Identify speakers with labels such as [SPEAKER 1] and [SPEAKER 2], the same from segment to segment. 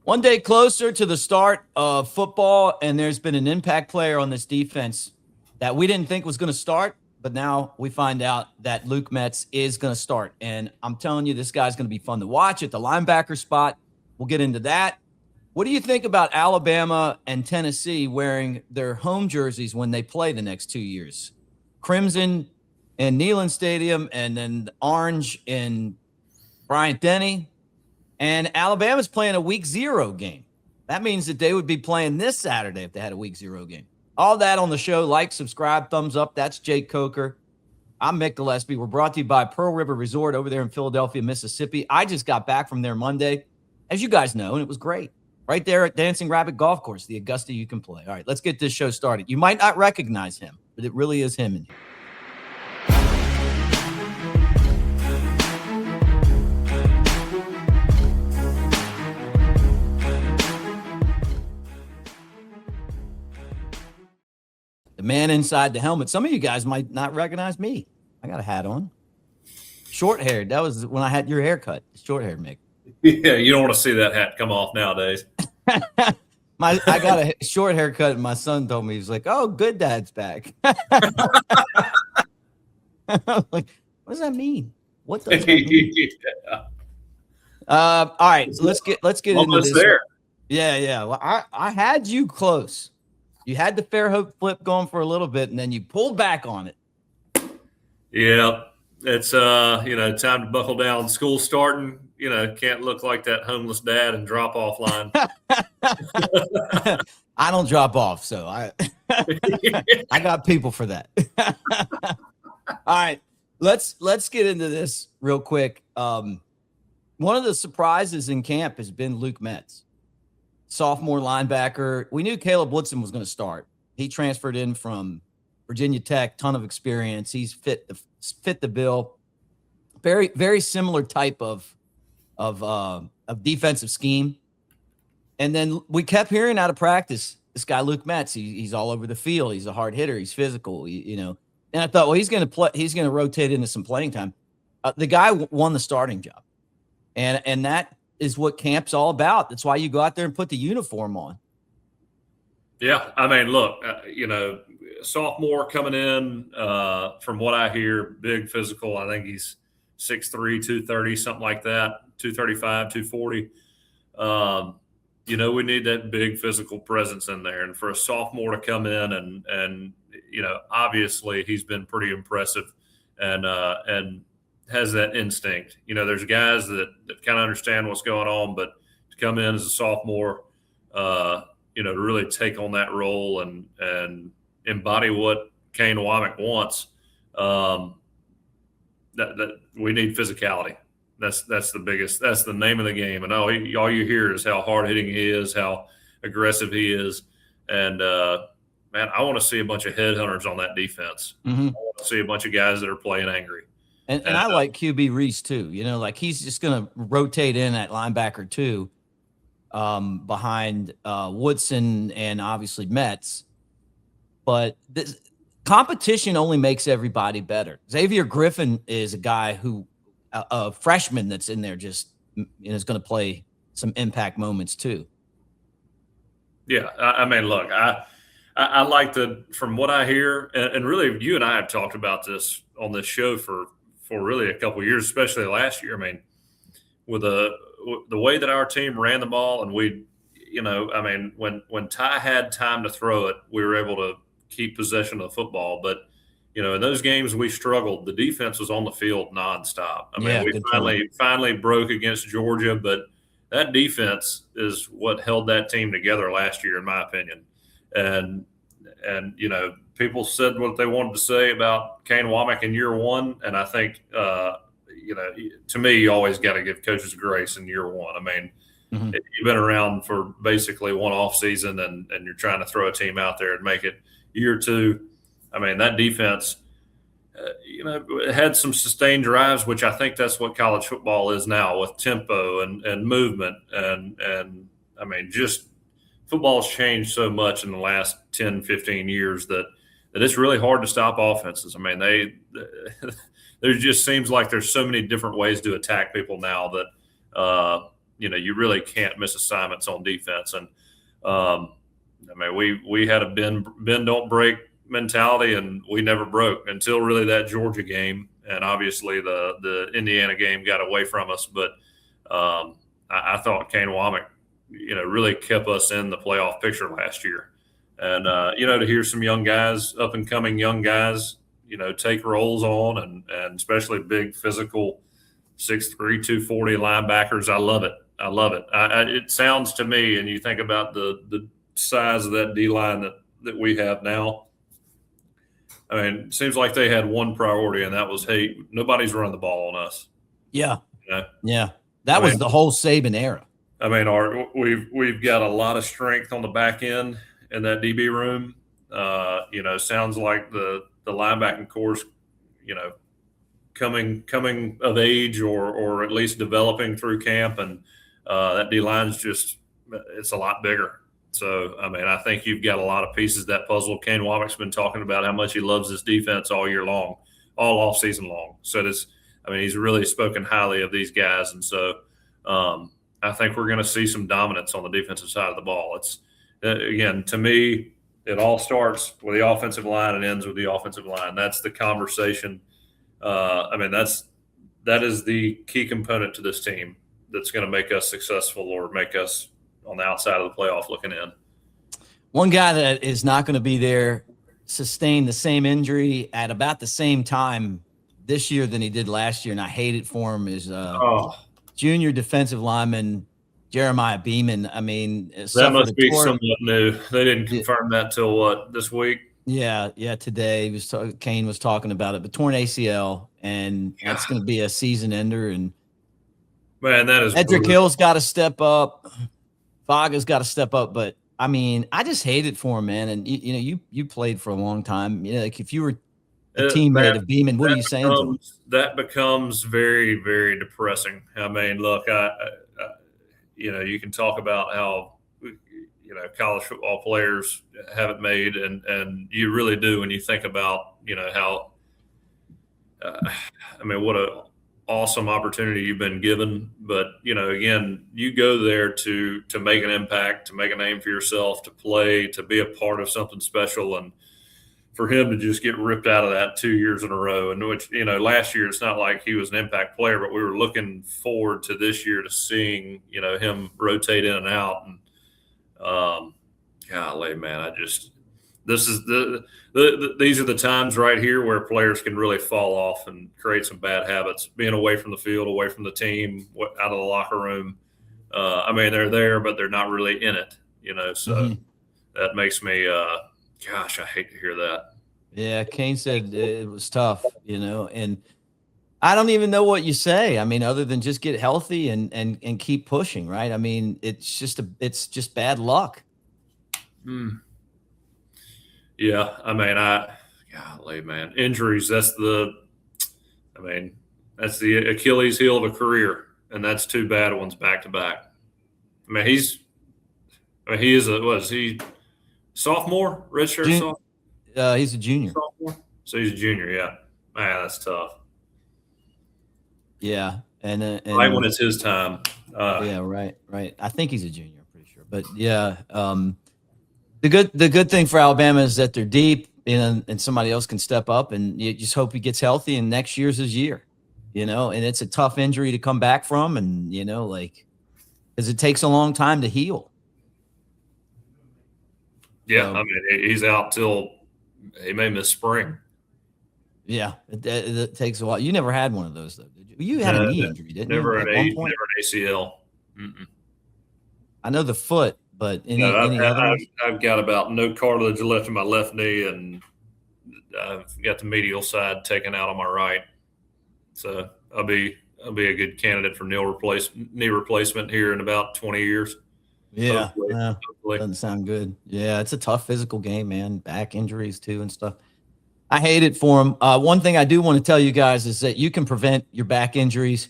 [SPEAKER 1] One day closer to the start of football, and there's been an impact player on this defense that we didn't think was going to start, but now we find out that Luke Metz is going to start. And I'm telling you, this guy's going to be fun to watch at the linebacker spot. We'll get into that. What do you think about Alabama and Tennessee wearing their home jerseys when they play the next 2 years? Crimson in Neyland Stadium, and then orange in Bryant-Denny. And Alabama's playing a week 0 game. That means that they would be playing this Saturday if they had a week 0 game. All that on the show. Like, subscribe, thumbs up. That's Jake Coker. I'm Mick Gillispie. We're brought to you by Pearl River Resort over there in Philadelphia, Mississippi. I just got back from there Monday, as you guys know, and it was great. Right there at Dancing Rabbit Golf Course, the Augusta you can play. All right, let's get this show started. You might not recognize him, but it really is him in here. The man inside the helmet. Some of you guys might not recognize me. I got a hat on. Short haired. That was when I had your haircut. Short haired, Mick.
[SPEAKER 2] Yeah, you don't want to see that hat come off nowadays.
[SPEAKER 1] I got a short haircut, and my son told me, he's like, "Oh, good dad's back." I was like, what does that mean? What does that mean?
[SPEAKER 2] Yeah.
[SPEAKER 1] All right, so let's get into this.
[SPEAKER 2] There.
[SPEAKER 1] Yeah. Well, I had you close. You had the Fairhope flip going for a little bit, and then you pulled back on it.
[SPEAKER 2] Yeah, it's time to buckle down. School's starting. Can't look like that homeless dad and drop off line.
[SPEAKER 1] I don't drop off, so I got people for that. All right, let's get into this real quick. One of the surprises in camp has been Luke Metz, sophomore linebacker. We knew Caleb Woodson was going to start. He transferred in from Virginia Tech, ton of experience. He's fit the bill. Very, very similar type of defensive scheme. And then we kept hearing out of practice, this guy Luke Metz, he's all over the field. He's a hard hitter. He's physical, And I thought, well, he's going to rotate into some playing time. The guy won the starting job, and that is what camp's all about. That's why you go out there and put the uniform on.
[SPEAKER 2] Yeah, I mean, look, sophomore coming in, from what I hear, big physical. I think he's 6'3", 230, something like that, 235, 240. We need that big physical presence in there. And for a sophomore to come in and obviously he's been pretty impressive and has that instinct. There's guys that kind of understand what's going on, but to come in as a sophomore, to really take on that role and embody what Kane Womack wants, that we need physicality. That's the biggest. That's the name of the game. And all you hear is how hard hitting he is, how aggressive he is, and man, I want to see a bunch of headhunters on that defense. Mm-hmm. I want to see a bunch of guys that are playing angry.
[SPEAKER 1] And I like QB Reese too. Like he's just going to rotate in at linebacker too, behind Woodson and obviously Metz. But this competition only makes everybody better. Xavier Griffin is a guy who, a freshman that's in there, just is going to play some impact moments too.
[SPEAKER 2] Yeah, I mean, look, I like from what I hear, and really you and I have talked about this on this show for really a couple of years, especially last year. I mean, with the way that our team ran the ball, and when Ty had time to throw it, we were able to keep possession of the football. But, in those games we struggled. The defense was on the field nonstop. I mean, we finally broke against Georgia, but that defense is what held that team together last year, in my opinion. And people said what they wanted to say about Kane Womack in year one, and I think to me, you always got to give coaches grace in year one. I mean, mm-hmm. If you've been around for basically one off season and you're trying to throw a team out there and make it year two, I mean, that defense, had some sustained drives, which I think that's what college football is now, with tempo and movement. And I mean, just football's changed so much in the last 10, 15 years that it's really hard to stop offenses. I mean, there just seems like there's so many different ways to attack people now that, you really can't miss assignments on defense. And we had a bend don't break mentality, and we never broke until really that Georgia game, and obviously the Indiana game got away from us. But I thought Kane Womack, really kept us in the playoff picture last year. And to hear some young guys, up and coming young guys, take roles on, and especially big physical 6'3", 240 linebackers. I love it. It sounds to me, and you think about the size of that D line that we have now. I mean, it seems like they had one priority, and that was, hey, nobody's running the ball on us.
[SPEAKER 1] Yeah. Yeah. That was the whole Saban era.
[SPEAKER 2] I mean, we've got a lot of strength on the back end in that DB room. Sounds like the linebacking course, coming of age or at least developing through camp, and that D line's it's a lot bigger. So, I mean, I think you've got a lot of pieces of that puzzle. Kane Womack's been talking about how much he loves this defense all year long, all off season long. So he's really spoken highly of these guys. And so I think we're going to see some dominance on the defensive side of the ball. It's, again, to me, it all starts with the offensive line and ends with the offensive line. That's the conversation. That is the key component to this team that's going to make us successful or make us on the outside of the playoff looking in.
[SPEAKER 1] One guy that is not going to be there sustained the same injury at about the same time this year than he did last year, and I hate it for him, is junior defensive lineman Jeremiah Beaman. I mean,
[SPEAKER 2] that must be somewhat new. They didn't confirm that till what, this week?
[SPEAKER 1] Yeah. Today Kane was talking about it, but torn ACL, and that's going to be a season ender. And
[SPEAKER 2] man, that is
[SPEAKER 1] Edric Hill's got to step up. Faga's got to step up, but I mean, I just hate it for him, man. And you played for a long time. Like if you were a teammate of Beaman, what are you saying to him?
[SPEAKER 2] That becomes very, very depressing. I mean, look, you can talk about how college football players have it made, and you really do when you think about how. What a awesome opportunity you've been given, but again, you go there to make an impact, to make a name for yourself, to play, to be a part of something special, and for him to just get ripped out of that 2 years in a row, and which last year it's not like he was an impact player, but we were looking forward to this year to seeing him rotate in and out, and golly, man, these are the times right here where players can really fall off and create some bad habits, being away from the field, away from the team, out of the locker room. They're there, but they're not really in it, so that makes me, gosh, I hate to hear that.
[SPEAKER 1] Yeah. Kane said it was tough, and I don't even know what you say. I mean, other than just get healthy and keep pushing, right? I mean, it's just bad luck.
[SPEAKER 2] Yeah, golly, man, injuries. That's the Achilles heel of a career, and that's two bad ones back to back. He is was he sophomore, redshirt sophomore?
[SPEAKER 1] He's a junior.
[SPEAKER 2] Sophomore? So he's a junior. Yeah, man, that's tough.
[SPEAKER 1] Yeah, and
[SPEAKER 2] right when it's his time.
[SPEAKER 1] Yeah, right. I think he's a junior. I'm pretty sure, but yeah. The good thing for Alabama is that they're deep, and somebody else can step up, and you just hope he gets healthy, and next year's his year, and it's a tough injury to come back from, and because it takes a long time to heal.
[SPEAKER 2] Yeah, he's out till he may miss spring.
[SPEAKER 1] Yeah, it takes a while. You never had one of those though, did you? You had a knee injury, didn't you?
[SPEAKER 2] Never an ACL. Mm-mm.
[SPEAKER 1] I know the foot. But
[SPEAKER 2] I've got about no cartilage left in my left knee, and I've got the medial side taken out on my right. So I'll be a good candidate for knee replacement here in about 20 years.
[SPEAKER 1] Yeah, hopefully. Doesn't sound good. Yeah, it's a tough physical game, man. Back injuries too and stuff. I hate it for him. One thing I do want to tell you guys is that you can prevent your back injuries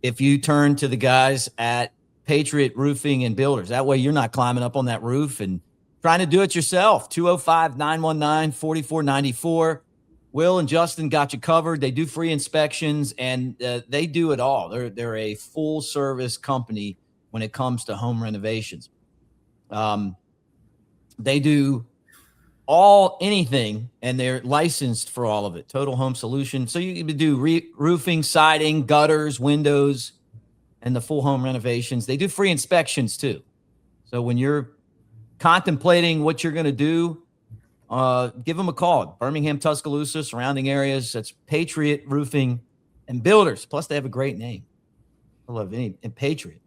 [SPEAKER 1] if you turn to the guys at Patriot Roofing and Builders. That way you're not climbing up on that roof and trying to do it yourself. 205-919-4494. Will and Justin got you covered. They do free inspections, and they do it all. They're a full service company when it comes to home renovations. They do anything, and they're licensed for all of it. Total Home Solution. So you can do roofing, siding, gutters, windows, and the full home renovations. They do free inspections too. So when you're contemplating what you're going to do, give them a call. Birmingham, Tuscaloosa, surrounding areas. That's Patriot Roofing and Builders. Plus, they have a great name. I love any and Patriot.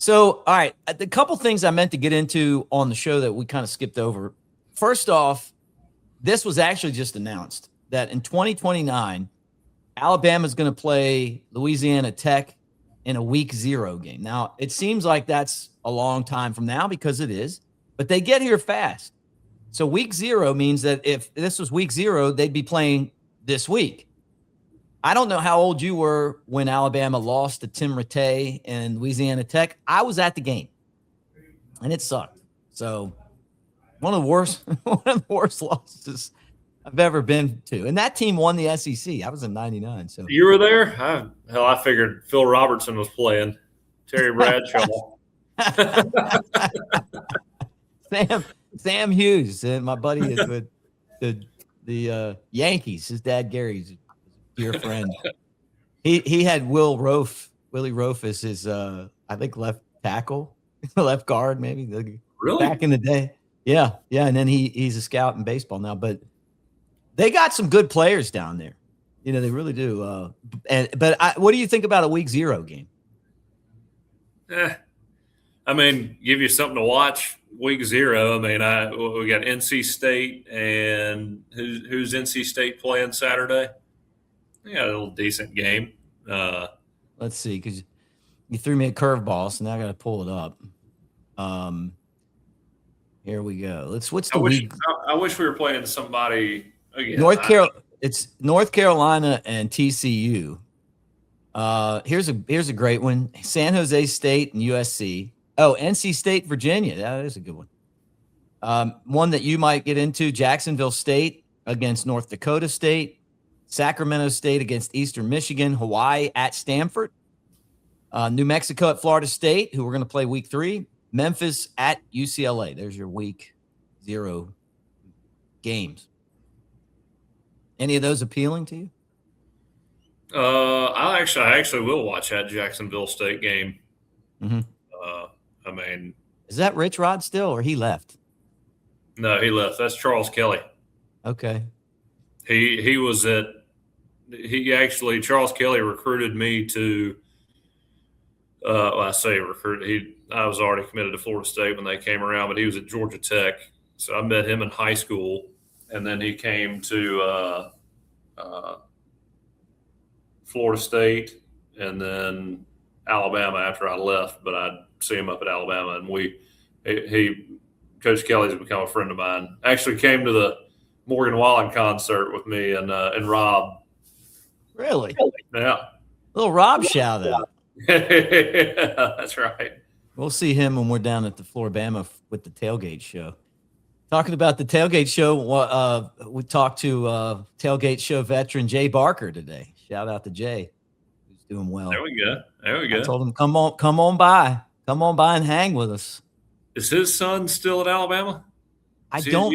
[SPEAKER 1] So, all right, the couple things I meant to get into on the show that we kind of skipped over. First off, this was actually just announced that in 2029, Alabama's going to play Louisiana Tech in a week 0 game. Now, it seems like that's a long time from now because it is, but they get here fast. So week 0 means that if this was week 0, they'd be playing this week. I don't know how old you were when Alabama lost to Tim Rattay and Louisiana Tech. I was at the game, and it sucked. So one of the worst losses I've ever been to. And that team won the SEC. I was in 99. So
[SPEAKER 2] you were there? I figured Phil Robertson was playing. Terry Bradshaw.
[SPEAKER 1] Sam Hughes, and my buddy is with the Yankees. His dad Gary's a dear friend. He had Willie Rofe as his I think left tackle, left guard maybe.
[SPEAKER 2] Really?
[SPEAKER 1] Back in the day. Yeah. And then he's a scout in baseball now, but they got some good players down there. You know, they really do. What do you think about a week 0 game?
[SPEAKER 2] I mean, give you something to watch. Week 0. I mean, we got NC State, and who's NC State playing Saturday? They got a little decent game.
[SPEAKER 1] Let's see, because you threw me a curveball, so now I got to pull it up. Here we go. What's the week?
[SPEAKER 2] I wish we were playing somebody again.
[SPEAKER 1] It's North Carolina and TCU. Here's a great one. San Jose State and USC. Oh, NC State, Virginia. That is a good one. One that you might get into, Jacksonville State against North Dakota State, Sacramento State against Eastern Michigan, Hawaii at Stanford, New Mexico at Florida State, who we're going to play week 3, Memphis at UCLA. There's your week 0 games. Any of those appealing to you?
[SPEAKER 2] I actually will watch that Jacksonville State game.
[SPEAKER 1] Mm-hmm.
[SPEAKER 2] I mean,
[SPEAKER 1] is that Rich Rod still, or he left?
[SPEAKER 2] No, he left. That's Charles Kelly.
[SPEAKER 1] Okay.
[SPEAKER 2] Charles Kelly recruited me to. I say recruited. I was already committed to Florida State when they came around, but he was at Georgia Tech. So I met him in high school, and then he came to Florida State, and then Alabama after I left. But I'd see him up at Alabama, and Coach Kelly's become a friend of mine. Actually came to the Morgan Wallen concert with me and Rob.
[SPEAKER 1] Really?
[SPEAKER 2] Yeah.
[SPEAKER 1] Little Rob shout out.
[SPEAKER 2] That's right.
[SPEAKER 1] We'll see him when we're down at the Floribama with the tailgate show. Talking about the tailgate show, we talked to tailgate show veteran Jay Barker today. Shout out to Jay, who's doing well.
[SPEAKER 2] There we go. I
[SPEAKER 1] told him, come on by and hang with us.
[SPEAKER 2] Is his son still at Alabama?
[SPEAKER 1] I don't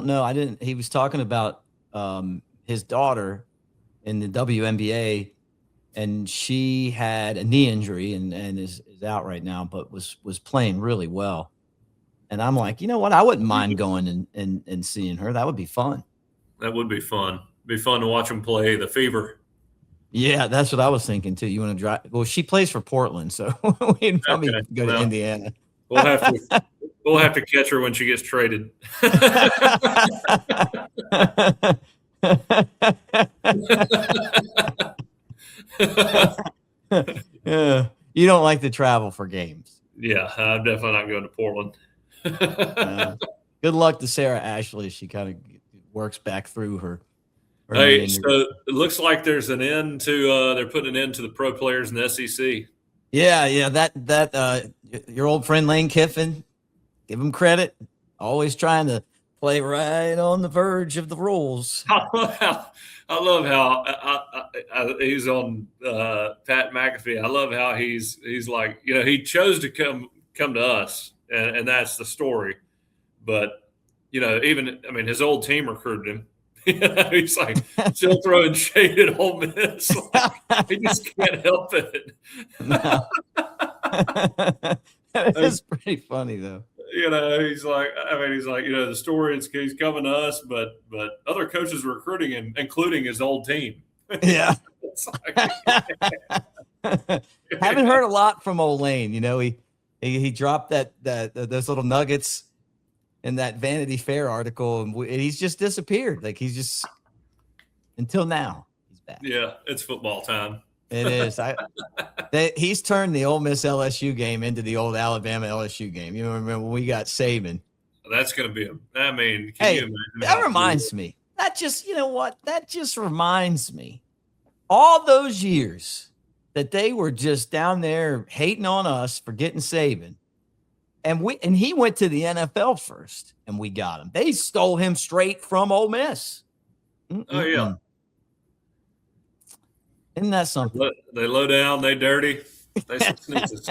[SPEAKER 1] know. He was talking about his daughter in the WNBA, and she had a knee injury and is out right now, but was playing really well. And I'm like, you know what? I wouldn't mind going and seeing her. That would be fun.
[SPEAKER 2] That would be fun. It'd be fun to watch them play the Fever.
[SPEAKER 1] Yeah, that's what I was thinking too. You want to drive? Well, she plays for Portland, so we'd probably go to Indiana.
[SPEAKER 2] We'll have to catch her when she gets traded.
[SPEAKER 1] Yeah, you don't like to travel for games.
[SPEAKER 2] Yeah, I'm definitely not going to Portland.
[SPEAKER 1] Good luck to Sarah Ashley as she kind of works back through her.
[SPEAKER 2] Hey, so it looks like there's an end to they're putting an end to the pro players in the SEC.
[SPEAKER 1] Yeah, that your old friend Lane Kiffin, give him credit. Always trying to Play right on the verge of the rules.
[SPEAKER 2] I love how he's on Pat McAfee. I love how he's like, he chose to come to us, and that's the story. But his old team recruited him. He's like still throwing shade at Ole Miss. Like, he just can't help it.
[SPEAKER 1] No. It is pretty funny though.
[SPEAKER 2] He's like, the story is he's coming to us, but other coaches are recruiting him, including his old team.
[SPEAKER 1] Yeah. Haven't heard a lot from Olane. He dropped those little nuggets in that Vanity Fair article, and he's just disappeared. Like he's just until now he's back.
[SPEAKER 2] Yeah, it's football time.
[SPEAKER 1] It is. He's turned the Ole Miss LSU game into the old Alabama LSU game. You remember when we got Saban?
[SPEAKER 2] That's going to be can you imagine?
[SPEAKER 1] That reminds me. That just, That just reminds me. All those years that they were just down there hating on us for getting Saban. And he went to the NFL first, and we got him. They stole him straight from Ole Miss.
[SPEAKER 2] Oh, yeah.
[SPEAKER 1] Isn't that something?
[SPEAKER 2] They low down, they dirty, they some sneezes.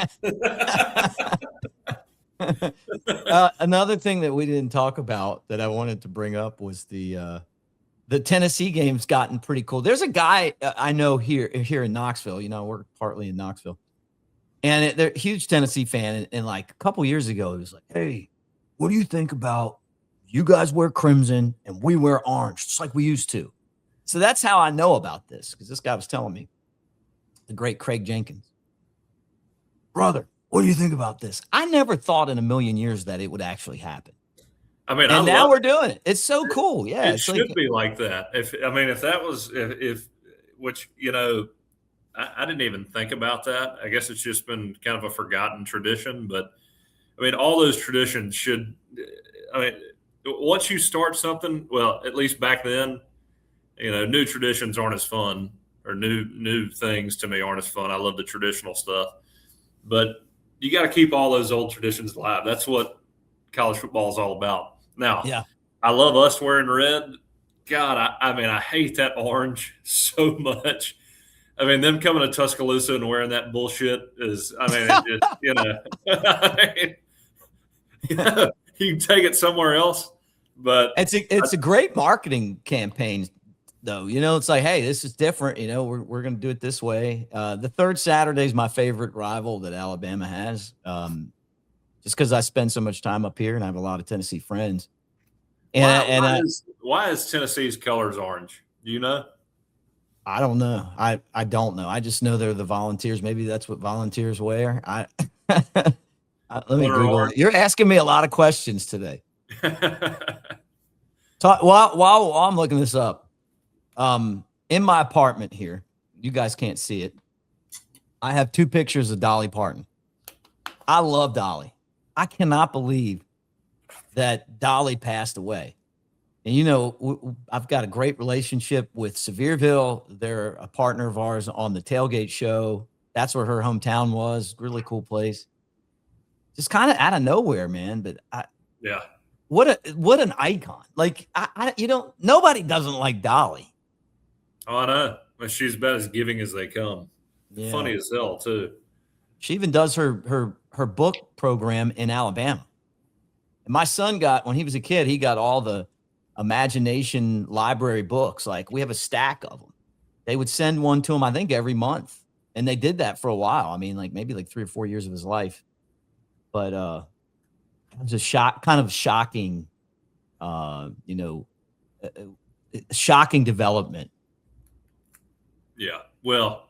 [SPEAKER 1] Another thing that we didn't talk about that I wanted to bring up was the Tennessee game's gotten pretty cool. There's a guy I know here in Knoxville. We're partly in Knoxville, and they're a huge Tennessee fan. And like a couple years ago, he was like, "Hey, what do you think about you guys wear crimson and we wear orange, just like we used to?" So that's how I know about this, because this guy was telling me, the great Craig Jenkins. Brother, what do you think about this? I never thought in a million years that it would actually happen. And now we're doing it. It's so cool. Yeah.
[SPEAKER 2] It should be like that. If that was, which, I didn't even think about that. I guess it's just been kind of a forgotten tradition, but all those traditions should, once you start something, well, at least back then, new traditions aren't as fun, or new things to me aren't as fun. I love the traditional stuff, but you got to keep all those old traditions alive. That's what college football is all about. Now, yeah. I love us wearing red. God, I hate that orange so much. Them coming to Tuscaloosa and wearing that bullshit is, you can take it somewhere else, but
[SPEAKER 1] it's a great marketing campaign. Though, it's like, hey, this is different. We're going to do it this way. The third Saturday is my favorite rival that Alabama has, just because I spend so much time up here and I have a lot of Tennessee friends.
[SPEAKER 2] Why is Tennessee's colors orange? Do you know?
[SPEAKER 1] I don't know. I don't know. I just know they're the Volunteers. Maybe that's what Volunteers wear. Let me Google it. You're asking me a lot of questions today. While I'm looking this up. In my apartment here, you guys can't see it. I have 2 pictures of Dolly Parton. I love Dolly. I cannot believe that Dolly passed away. And, I've got a great relationship with Sevierville. They're a partner of ours on the Tailgate Show. That's where her hometown was. Really cool place. Just kind of out of nowhere, man. But
[SPEAKER 2] yeah,
[SPEAKER 1] what an icon. Like, nobody doesn't like Dolly.
[SPEAKER 2] Oh, I know. She's about as giving as they come. Yeah. Funny as hell, too.
[SPEAKER 1] She even does her book program in Alabama. And my son when he was a kid, he got all the Imagination library books. Like, we have a stack of them. They would send one to him, I think, every month. And they did that for a while. Maybe 3 or 4 years of his life. But it was kind of shocking, shocking development.
[SPEAKER 2] Yeah. Well,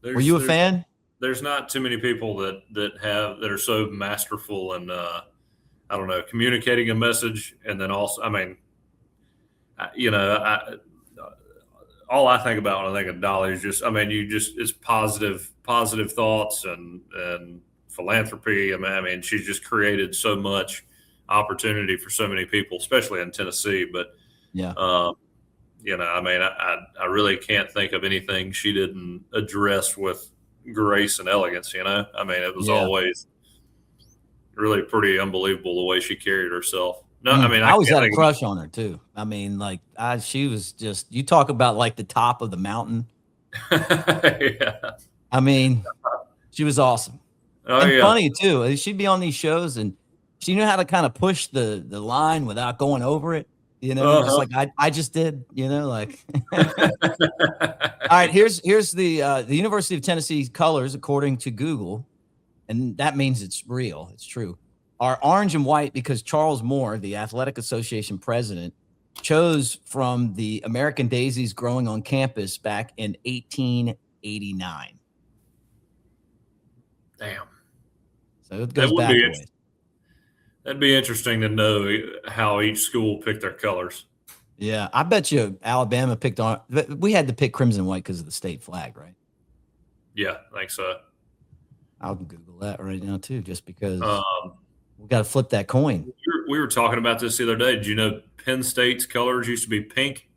[SPEAKER 1] were you a fan?
[SPEAKER 2] There's not too many people that are so masterful in communicating a message, and then also, all I think about when I think of Dolly is just, it's positive thoughts and philanthropy. She's just created so much opportunity for so many people, especially in Tennessee. But
[SPEAKER 1] yeah.
[SPEAKER 2] I really can't think of anything she didn't address with grace and elegance, it was always really pretty unbelievable the way she carried herself. No, I mean,
[SPEAKER 1] I always had a crush on her too. I mean, like she was just, you talk about like the top of the mountain.
[SPEAKER 2] Yeah.
[SPEAKER 1] I mean, she was awesome.
[SPEAKER 2] Oh,
[SPEAKER 1] and
[SPEAKER 2] yeah.
[SPEAKER 1] funny too. She'd be on these shows and she knew how to kind of push the line without going over it, just like I just did, like. All right, here's the University of Tennessee colors according to Google, and that means it's real, it's true, are orange and white because Charles Moore, the Athletic Association president, chose from the American daisies growing on campus back in 1889.
[SPEAKER 2] Damn.
[SPEAKER 1] So it goes back a ways.
[SPEAKER 2] That'd be interesting to know how each school picked their colors.
[SPEAKER 1] Yeah, I bet you Alabama picked on. We had to pick crimson and white because of the state flag, right?
[SPEAKER 2] Yeah, I think so.
[SPEAKER 1] I'll Google that right now too, just because we got to flip that coin.
[SPEAKER 2] We were talking about this the other day. Did you know Penn State's colors used to be pink?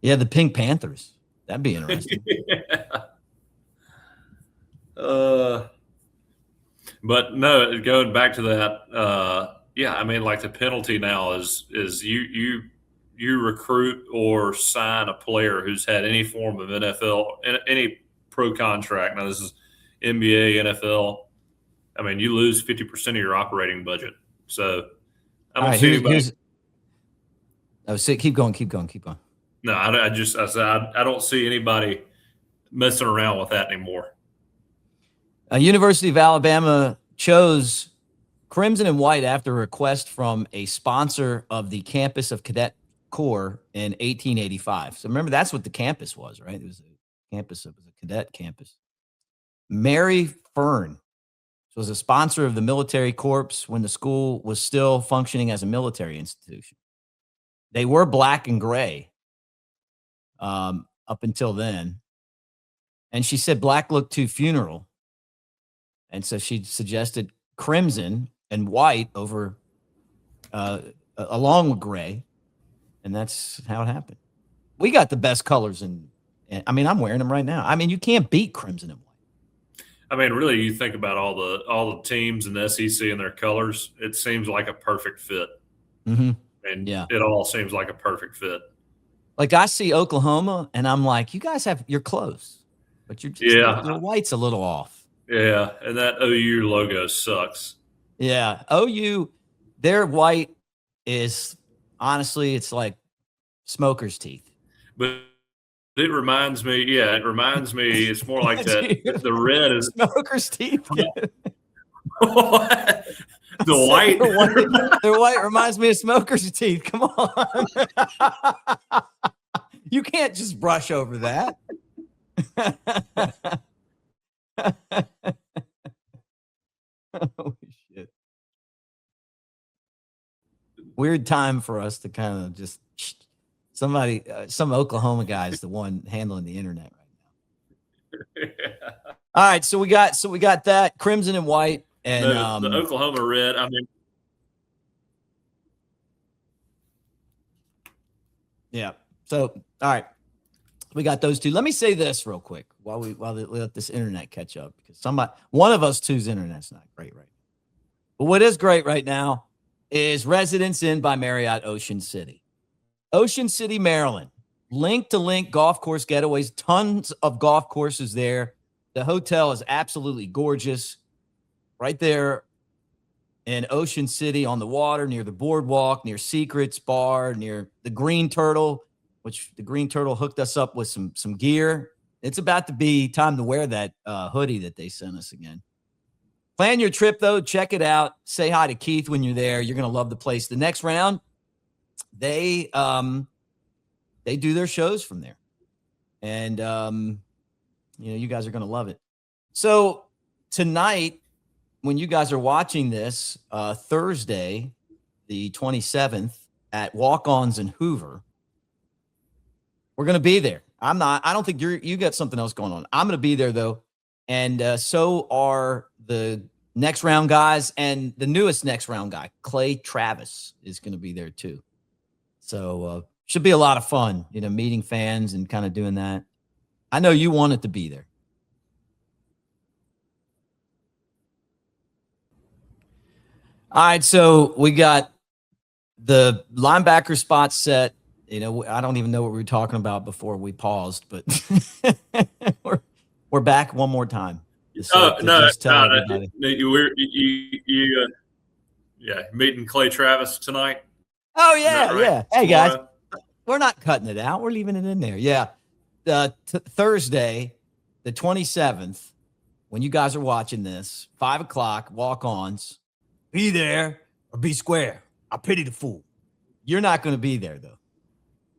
[SPEAKER 1] Yeah, the Pink Panthers. That'd be interesting.
[SPEAKER 2] Yeah. But no, going back to that, yeah, I mean, like the penalty now is you recruit or sign a player who's had any form of NFL, any pro contract. Now this is NBA, NFL. I mean, you lose 50% of your operating budget. So I don't see anybody.
[SPEAKER 1] Keep going.
[SPEAKER 2] No, I said I don't see anybody messing around with that anymore.
[SPEAKER 1] University of Alabama chose crimson and white after a request from a sponsor of the campus of Cadet Corps in 1885. So remember, that's what the campus was, right? It was a campus. It was a cadet campus. Mary Fern was a sponsor of the military corps when the school was still functioning as a military institution. They were black and gray up until then. And she said black looked too funeral. And so she suggested crimson and white over along with gray. And that's how it happened. We got the best colors. And I mean, I'm wearing them right now. I mean, you can't beat crimson and white.
[SPEAKER 2] I mean, really, you think about all the teams in the SEC and their colors, it seems like a perfect fit.
[SPEAKER 1] Mm-hmm.
[SPEAKER 2] And it all seems like a perfect fit.
[SPEAKER 1] Like I see Oklahoma and I'm like, you guys you're close, but you're just your white's a little off.
[SPEAKER 2] Yeah, and that OU logo sucks.
[SPEAKER 1] Yeah, OU, their white is honestly, it's like smoker's teeth.
[SPEAKER 2] But it reminds me, it's more like that. The red is
[SPEAKER 1] smoker's teeth.
[SPEAKER 2] The white.
[SPEAKER 1] Their white reminds me of smoker's teeth. Come on. You can't just brush over that. Oh shit. Weird time for us to kind of just some Oklahoma guy is the one handling the internet right now. Yeah. All right, so we got that crimson and white and
[SPEAKER 2] the Oklahoma red. I mean,
[SPEAKER 1] yeah. So all right, we got those two. Let me say this real quick while we let this internet catch up, because one of us two's internet's not great right now. But what is great right now is Residence Inn by Marriott Ocean City. Ocean City, Maryland. Link to link golf course getaways. Tons of golf courses there. The hotel is absolutely gorgeous. Right there in Ocean City on the water, near the boardwalk, near Secrets Bar, near the Green Turtle, which the Green Turtle hooked us up with some gear. It's about to be time to wear that hoodie that they sent us again. Plan your trip, though. Check it out. Say hi to Keith when you're there. You're going to love the place. The next round, they do their shows from there. And, you guys are going to love it. So tonight, when you guys are watching this, Thursday, the 27th, at Walk-Ons in Hoover, we're going to be there. I don't think you got something else going on. I'm going to be there, though. And so are the next round guys, and the newest next round guy, Clay Travis, is going to be there too. So should be a lot of fun, meeting fans and kind of doing that. I know you wanted to be there. All right, so we got The linebacker spot set. You know, I don't even know what we were talking about before we paused, but we're back one more time.
[SPEAKER 2] Meeting Clay Travis tonight.
[SPEAKER 1] Oh yeah,
[SPEAKER 2] right?
[SPEAKER 1] Yeah. Hey guys, we're not cutting it out. We're leaving it in there. Yeah, Thursday, the 27th, when you guys are watching this, 5:00, walk-ons. Be there or be square. I pity the fool. You're not going to be there though,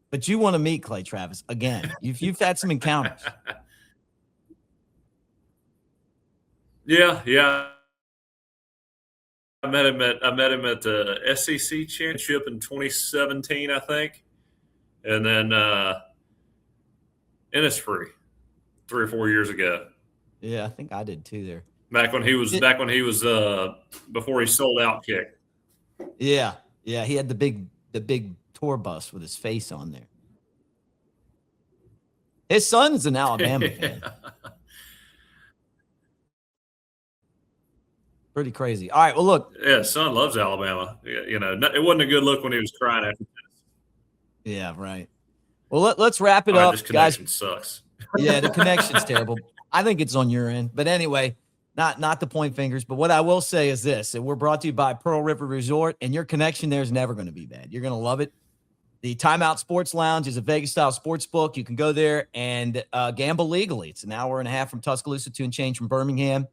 [SPEAKER 1] but you want to meet Clay Travis again. You've had some encounters.
[SPEAKER 2] Yeah. I met him at the SEC championship in 2017, I think, and then Innisfree 3 or 4 years ago.
[SPEAKER 1] Yeah, I think I did too there.
[SPEAKER 2] Back when he was before he sold out Kick.
[SPEAKER 1] Yeah, he had the big tour bus with his face on there. His son's an Alabama fan. Pretty crazy. All right. Well, look.
[SPEAKER 2] Yeah, his son loves Alabama. You know, it wasn't a good look when he was crying after this.
[SPEAKER 1] Yeah, right. Well, let's wrap it up,
[SPEAKER 2] this connection
[SPEAKER 1] guys.
[SPEAKER 2] Sucks.
[SPEAKER 1] Yeah, the connection's terrible. I think it's on your end. But anyway, not to point fingers. But what I will say is this: and we're brought to you by Pearl River Resort, and your connection there is never going to be bad. You're going to love it. The Timeout Sports Lounge is a Vegas-style sports book. You can go there and gamble legally. It's an hour and a half from Tuscaloosa, 2 and change from Birmingham.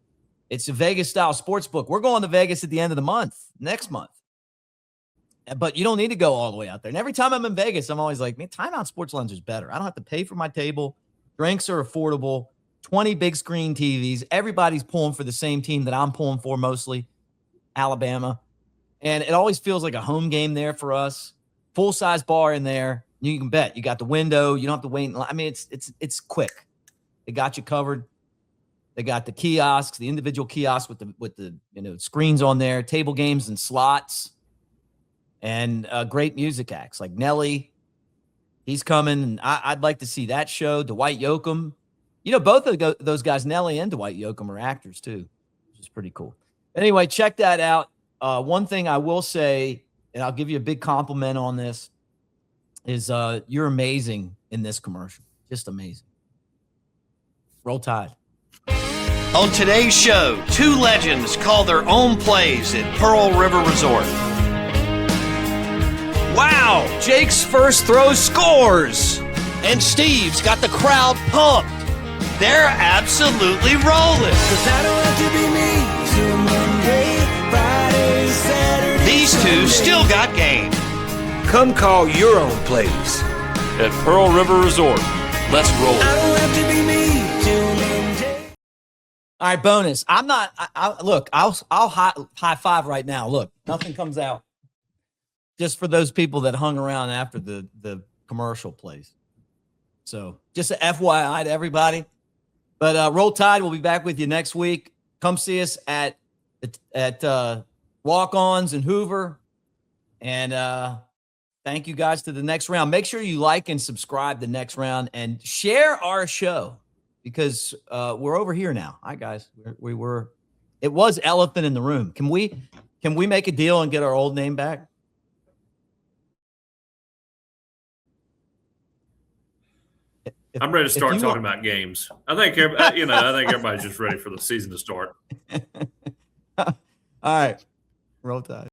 [SPEAKER 1] It's a Vegas-style sports book. We're going to Vegas at the end of the month, next month. But you don't need to go all the way out there. And every time I'm in Vegas, I'm always like, man, Timeout Sports Lounge is better. I don't have to pay for my table. Drinks are affordable. 20 big screen TVs. Everybody's pulling for the same team that I'm pulling for, mostly Alabama. And it always feels like a home game there for us. Full-size bar in there. You can bet. You got the window. You don't have to wait. I mean, it's quick. They got you covered. They got the kiosks, the individual kiosks with the screens on there, table games and slots, and great music acts like Nelly. He's coming, and I'd like to see that show. Dwight Yoakam, both of those guys, Nelly and Dwight Yoakam, are actors too, which is pretty cool. Anyway, check that out. One thing I will say, and I'll give you a big compliment on this, is you're amazing in this commercial, just amazing. Roll Tide.
[SPEAKER 3] On today's show, 2 legends call their own plays at Pearl River Resort. Wow, Jake's first throw scores. And Steve's got the crowd pumped. They're absolutely rolling.
[SPEAKER 4] 'Cause I don't have to be me. So Monday, Friday, Saturday,
[SPEAKER 3] These 2 still got game.
[SPEAKER 5] Come call your own plays
[SPEAKER 6] at Pearl River Resort. Let's roll.
[SPEAKER 4] I don't have to be me till Monday.
[SPEAKER 1] All right, bonus. I'm not. Look. I'll high five right now. Look, nothing comes out. Just for those people that hung around after the commercial plays. So just a FYI to everybody. But Roll Tide. We'll be back with you next week. Come see us at Walk-Ons in Hoover. And thank you guys to the next round. Make sure you like and subscribe the next round and share our show. Because we're over here now. Hi guys, we were. It was elephant in the room. Can we make a deal and get our old name back?
[SPEAKER 2] I'm ready to start talking about games. I think everybody's just ready for the season to start.
[SPEAKER 1] All right, Roll Tide.